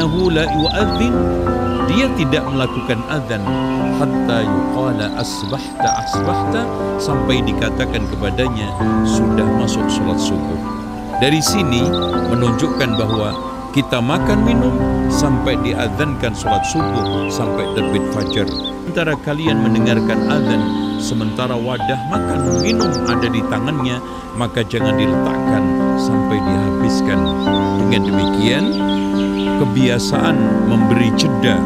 la yu'adzin, dia tidak melakukan azan hatta yuqala asbahta asbahta, sampai dikatakan kepadanya sudah masuk sholat subuh. Dari sini menunjukkan bahwa kita makan minum sampai diazankan sholat subuh sampai terbit fajar. Antara kalian mendengarkan azan sementara wadah makan minum ada di tangannya, maka jangan diletakkan sampai dihabiskan. Dengan demikian, kebiasaan memberi jeda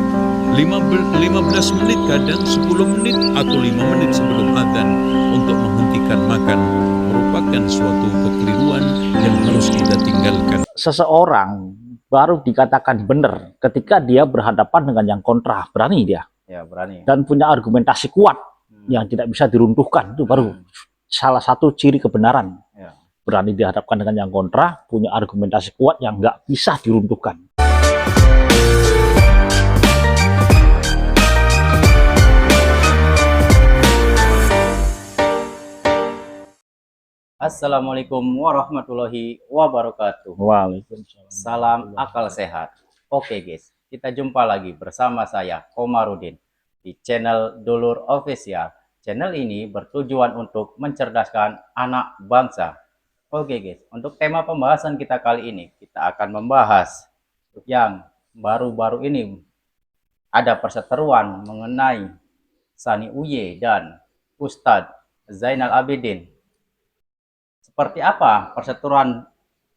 15 menit, kadang 10 menit atau 5 menit sebelum azan untuk menghentikan makan merupakan suatu kekeliruan yang harus kita tinggalkan. Seseorang baru dikatakan benar ketika dia berhadapan dengan yang kontra, berani dia. Ya, berani. Dan punya argumentasi kuat yang tidak bisa diruntuhkan, itu baru salah satu ciri kebenaran. Ya. Berani dihadapkan dengan yang kontra, punya argumentasi kuat yang nggak bisa diruntuhkan. Assalamualaikum warahmatullahi wabarakatuh. Waalaikumsalam. Salam akal sehat. Oke guys, kita jumpa lagi bersama saya Komarudin di channel Dulur Official. Channel ini bertujuan untuk mencerdaskan anak bangsa. Oke guys, untuk tema pembahasan kita kali ini, kita akan membahas yang baru-baru ini ada perseteruan mengenai Sani Uye dan Ustadz Zainal Abidin. Seperti apa perseteruan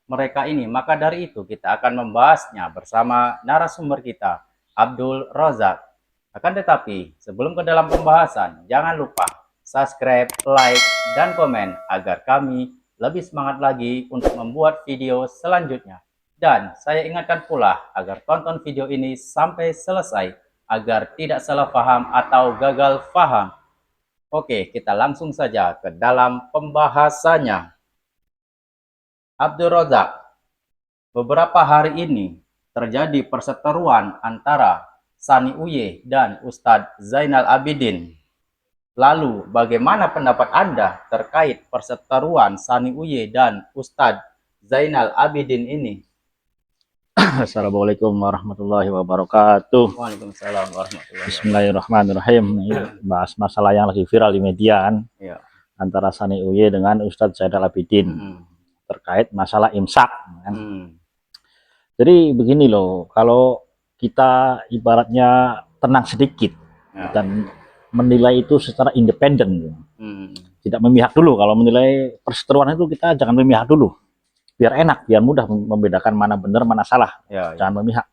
mereka ini? Maka dari itu kita akan membahasnya bersama narasumber kita, Abdul Rozak. Akan tetapi sebelum ke dalam pembahasan, jangan lupa subscribe, like, dan komen agar kami lebih semangat lagi untuk membuat video selanjutnya. Dan saya ingatkan pula agar tonton video ini sampai selesai agar tidak salah paham atau gagal paham. Oke, kita langsung saja ke dalam pembahasannya. Abdul Rozak, beberapa hari ini terjadi perseteruan antara Sani Uye dan Ustadz Zainal Abidin. Lalu bagaimana pendapat Anda terkait perseteruan Sani Uye dan Ustadz Zainal Abidin ini? Assalamualaikum warahmatullahi wabarakatuh. Waalaikumsalam warahmatullahi wabarakatuh. Bismillahirrahmanirrahim. Bahas masalah yang lagi viral di media kan, Ya. antara Sani Uye dengan Ustadz Zainal Abidin. Terkait masalah imsak kan. Jadi begini loh, kalau kita ibaratnya tenang sedikit dan menilai itu secara independen, tidak memihak dulu. Kalau menilai perseteruan itu kita jangan memihak dulu, biar enak, biar mudah membedakan mana benar mana salah. Jangan memihak.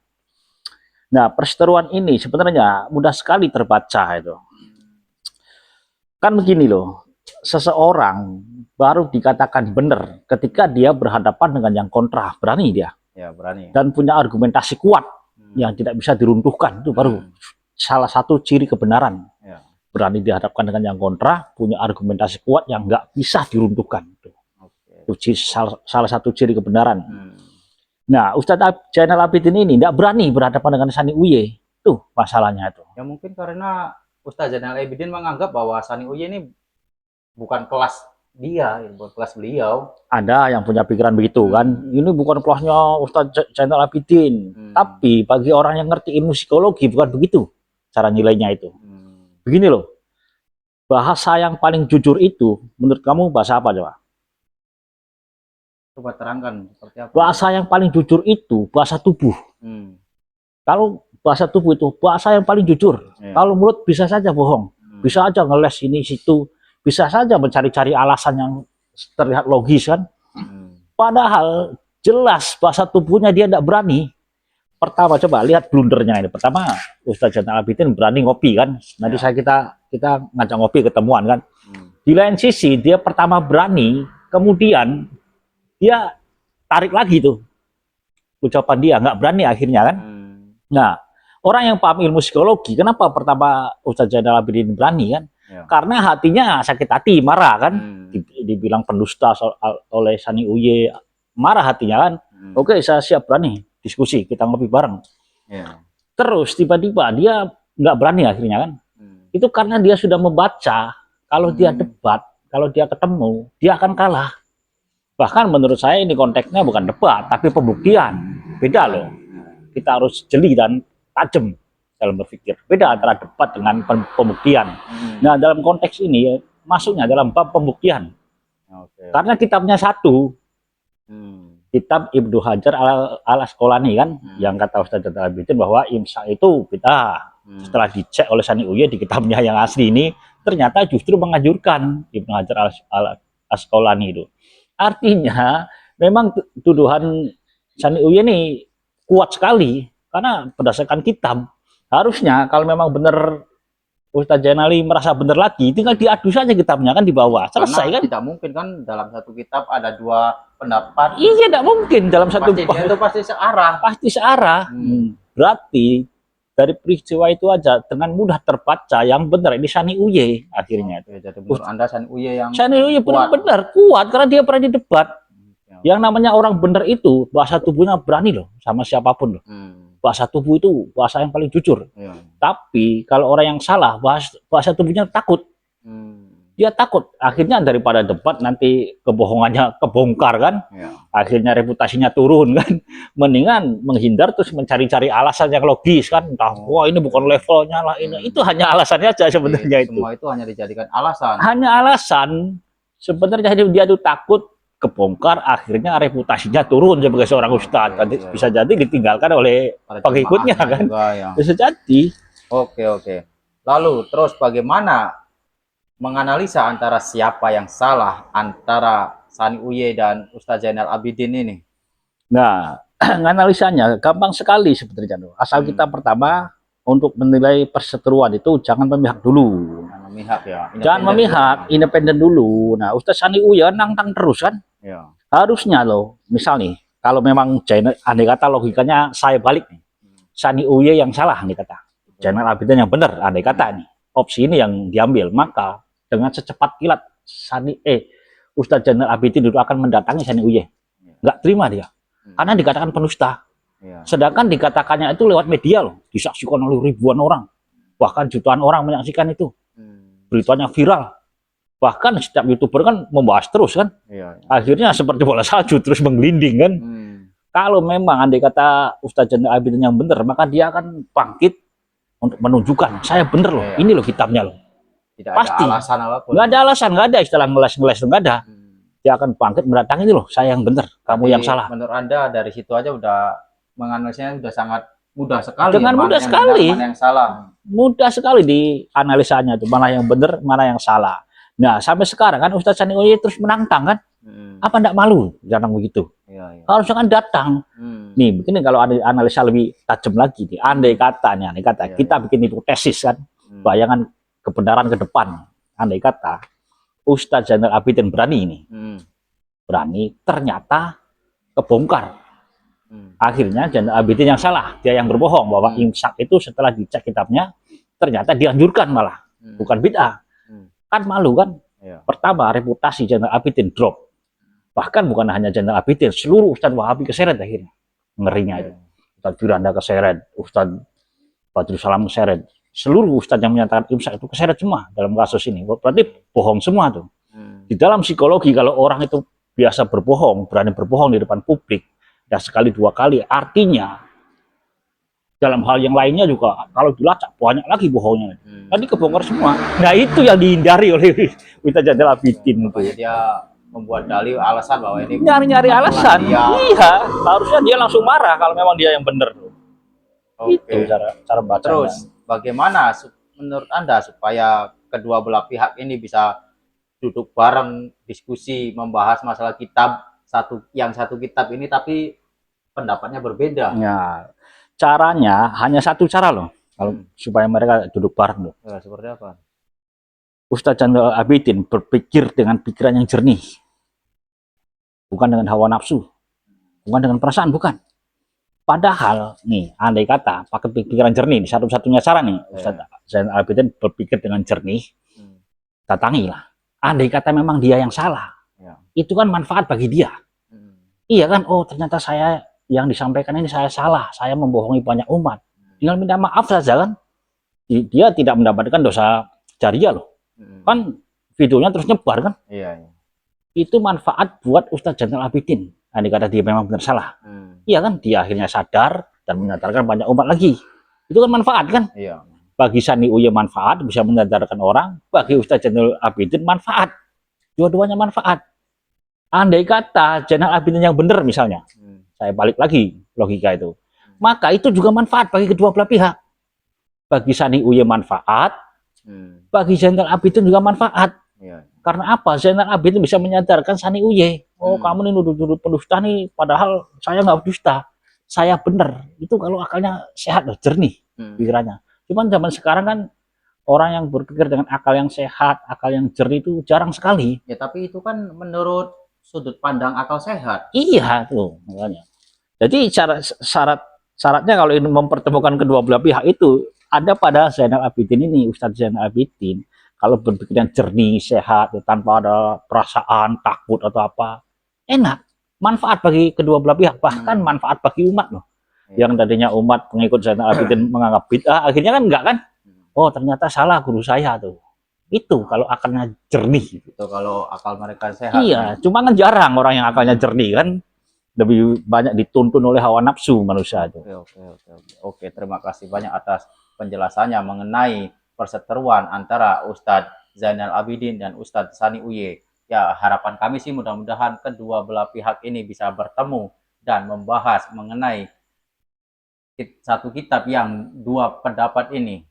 Nah, perseteruan ini sebenarnya mudah sekali terbaca itu. Kan begini loh, seseorang baru dikatakan benar ketika dia berhadapan dengan yang kontra, berani dia. Ya, berani. Dan punya argumentasi kuat yang tidak bisa diruntuhkan, itu baru salah satu ciri kebenaran. Ya. Berani dihadapkan dengan yang kontra, punya argumentasi kuat yang nggak bisa diruntuhkan. Itu salah satu ciri kebenaran. Nah, Ustadz Zainal Abidin ini nggak berani berhadapan dengan Sani Uye. Tuh masalahnya itu. Ya mungkin karena Ustadz Zainal Abidin menganggap bahwa Sani Uye ini bukan kelas dia, bukan kelas beliau. Ada yang punya pikiran begitu kan. Ini bukan kelasnya Ustadz Zainal Abidin. Tapi bagi orang yang ngerti ilmu psikologi bukan begitu cara nilainya itu. Begini loh, bahasa yang paling jujur itu menurut kamu bahasa apa coba? Coba terangkan seperti apa? Bahasa yang paling jujur itu bahasa tubuh. Kalau bahasa tubuh itu bahasa yang paling jujur. Kalau mulut bisa saja bohong, bisa aja ngeles ini situ, bisa saja mencari-cari alasan yang terlihat logis kan. Padahal jelas bahasa tubuhnya dia tidak berani. Pertama coba lihat blundernya ini. Pertama Ustadz Zainal Abidin berani ngopi kan. Nanti kita ngajak ngopi ketemuan kan. Di lain sisi dia pertama berani, kemudian dia tarik lagi tuh ucapan dia, nggak berani akhirnya kan. Nah, orang yang paham ilmu psikologi, kenapa pertama Ustadz Zainal Abidin berani kan? Karena hatinya sakit hati, marah kan. Dibilang pendusta oleh Sani Uye, marah hatinya kan. Oke, saya siap berani diskusi, kita ngopi bareng. Terus tiba-tiba dia nggak berani akhirnya kan. Itu karena dia sudah membaca kalau dia debat, kalau dia ketemu, dia akan kalah. Bahkan menurut saya ini konteksnya bukan debat, tapi pembuktian. Beda loh. kita harus jeli dan tajam dalam berpikir. Beda antara debat dengan pembuktian. Nah, dalam konteks ini masuknya dalam bab pembuktian. Karena kitabnya satu, kitab Ibnu Hajar al-Asqalani kan, yang kata Ustaz Jainal Abidin bahwa imsak itu bid'ah. Setelah dicek oleh Sani Uye di kitabnya yang asli ini, ternyata justru menganjurkan Ibnu Hajar al-Asqalani itu. Artinya memang tuduhan Sani Uye ini kuat sekali karena berdasarkan kitab. Harusnya kalau memang benar Ustaz Jainali merasa benar lagi, tinggal diadu saja kitabnya kan di bawah. Selesai. Karena kan? Tidak mungkin kan dalam satu kitab ada dua pendapat. Iya, tidak mungkin dalam satu Pasti dia itu pasti searah. Pasti searah. Berarti dari peristiwa itu aja dengan mudah terbaca yang benar ini Sani Uye akhirnya. Jadi menurut Anda Sani Uye yang Sani Uye benar-benar kuat karena dia pernah di debat. Yang namanya orang benar itu bahasa tubuhnya berani loh sama siapapun loh. Bahasa tubuh itu bahasa yang paling jujur. Tapi kalau orang yang salah bahasa tubuhnya takut. Dia takut. Akhirnya daripada debat nanti kebohongannya kebongkar kan. Akhirnya reputasinya turun kan. Mendingan menghindar terus mencari-cari alasan yang logis kan. Entah wah ini bukan levelnya lah ini. Itu hanya alasannya aja sebenarnya itu. Semua itu hanya dijadikan alasan. Hanya alasan. Sebenarnya dia itu takut kebongkar, akhirnya reputasinya turun sebagai seorang ustadz. Bisa jadi ditinggalkan oleh pengikutnya kan. Bisa jadi. Oke. Lalu terus bagaimana menganalisa antara siapa yang salah antara Sani Uye dan Ustaz Jainal Abidin ini? Nah, analisanya gampang sekali sebenarnya. Asal kita pertama untuk menilai perseteruan itu jangan memihak dulu. Jangan memihak, independen dulu. Nah, Ustaz Sani Uye nantang terus kan. Harusnya loh, misal nih, kalau memang Jainal, andai kata logikanya saya balik nih, Sani Uye yang salah andai kata, Jainal Abidin yang benar andai kata nih, opsi ini yang diambil, maka dengan secepat kilat Ustaz Jainal Abidin itu akan mendatangi Sani Uye, nggak terima dia, karena dikatakan penusta. Sedangkan dikatakannya itu lewat media loh, disaksikan oleh ribuan orang, bahkan jutaan orang menyaksikan itu, beritanya viral. Bahkan setiap YouTuber kan membahas terus kan. Akhirnya seperti bola salju terus menggelinding kan. Kalau memang andai kata Ustaz Jainal Abidin yang benar, maka dia akan bangkit untuk menunjukkan saya benar loh. Ini loh kitabnya loh. Tidak pasti. Ada alasan apapun. Nggak ada alasan, nggak ada istilah ngeles-ngeles itu nggak ada. Dia akan bangkit mendatangi ini loh, saya yang benar, kamu yang salah. Menurut Anda dari situ aja udah menganalisanya udah sangat mudah sekali. Dengan mudah sekali. Mana yang salah. Mudah sekali dianalisanya itu mana yang benar, mana yang salah. Nah, sampai sekarang kan Ustaz Sani Uye terus menantang kan. Apa enggak malu jangan begitu? Harusnya kan datang. Nih, begini kalau ada analisa lebih tajam lagi nih. Andai kata kita bikin hipotesis kan. Bayangan kebenaran ke depan. Andai kata Ustaz Jainal Abidin berani ini. Berani, ternyata kebongkar. Akhirnya Jainal Abidin yang salah, dia yang berbohong bahwa imsak itu setelah dicek kitabnya ternyata dianjurkan malah, bukan bid'ah. Kan malu kan. Pertama reputasi Jainal Abidin drop, bahkan bukan hanya Jainal Abidin, seluruh Ustadz Wahabi keseret akhirnya. Ngerinya itu Ustadz Firanda keseret, Ustadz Badrul Salam keseret, seluruh Ustadz yang menyatakan imsak itu keseret semua dalam kasus ini. Berarti bohong semua tuh. Di dalam psikologi kalau orang itu biasa berbohong, berani berbohong di depan publik ya sekali dua kali, artinya dalam hal yang lainnya juga kalau dilacak banyak lagi bohongnya. Tadi kebongkar semua. Nah itu yang dihindari oleh Ustaz Jainal Abidin. Dia membuat dalil alasan bahwa ini nyari-nyari alasan. Iya, harusnya dia langsung marah kalau memang dia yang benar. Itu cara baca. Terus bagaimana menurut Anda supaya kedua belah pihak ini bisa duduk bareng diskusi membahas masalah kitab satu kitab ini tapi pendapatnya berbeda? Ya. Caranya hanya satu cara loh, kalau supaya mereka duduk bareng loh. Seperti apa? Ustaz Jainal Abidin berpikir dengan pikiran yang jernih, bukan dengan hawa nafsu, bukan dengan perasaan, bukan. Padahal nih, andai kata pakai pikiran jernih, satu-satunya cara nih, Ustaz Jainal Abidin berpikir dengan jernih, datangilah. Andai kata memang dia yang salah, itu kan manfaat bagi dia. Iya kan, oh ternyata saya yang disampaikan ini saya salah, saya membohongi banyak umat. Tinggal minta maaf saja kan. Dia tidak mendapatkan dosa jariah loh. Kan videonya terus nyebar kan. Itu manfaat buat Ustaz Jainal Abidin. Andai kata dia memang benar salah. Iya kan, dia akhirnya sadar, dan menyadarkan banyak umat lagi. Itu kan manfaat kan? Iya. Bagi Sani Uye manfaat, bisa menyadarkan orang. Bagi Ustadz Zainal Abidin manfaat. Dua-duanya manfaat. Andai kata Zainal Abidin yang benar misalnya, saya balik lagi logika itu, maka itu juga manfaat bagi kedua belah pihak. Bagi Sani Uye manfaat, bagi Zainal Abidin juga manfaat. Iya. Karena apa? Zainal Abidin bisa menyadarkan Sani Uye. Oh, kamu nih nuduh-nuduh pendusta nih, padahal saya nggak dusta, saya benar. Itu kalau akalnya sehat, jernih pikirannya. Cuman zaman sekarang kan orang yang berpikir dengan akal yang sehat, akal yang jernih itu jarang sekali. Ya, tapi itu kan menurut sudut pandang akal sehat. Iya tuh makanya. Jadi syaratnya kalau ingin mempertemukan kedua belah pihak itu ada pada Zainal Abidin ini, Ustadz Zainal Abidin. Kalau berpikir yang jernih, sehat, tanpa ada perasaan takut atau apa, enak. Manfaat bagi kedua belah pihak, bahkan manfaat bagi umat loh. Yang tadinya umat pengikut Zainal Abidin menganggap bid'ah, akhirnya kan enggak kan? Oh ternyata salah guru saya tuh. Itu kalau akalnya jernih. Itu kalau akal mereka sehat. Iya, cuma kan jarang orang yang akalnya jernih kan. Lebih banyak dituntun oleh hawa nafsu manusia itu. Oke, terima kasih banyak atas penjelasannya mengenai perseteruan antara Ustadz Zainal Abidin dan Ustadz Sani Uye. Ya, harapan kami sih mudah-mudahan kedua belah pihak ini bisa bertemu dan membahas mengenai satu kitab yang dua pendapat ini.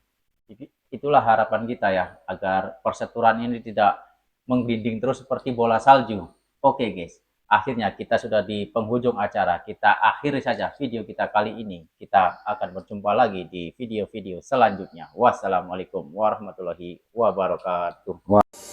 Itulah harapan kita ya, agar perseteruan ini tidak menggelinding terus seperti bola salju. Oke guys, akhirnya kita sudah di penghujung acara. Kita akhiri saja video kita kali ini. Kita akan berjumpa lagi di video-video selanjutnya. Wassalamualaikum warahmatullahi wabarakatuh.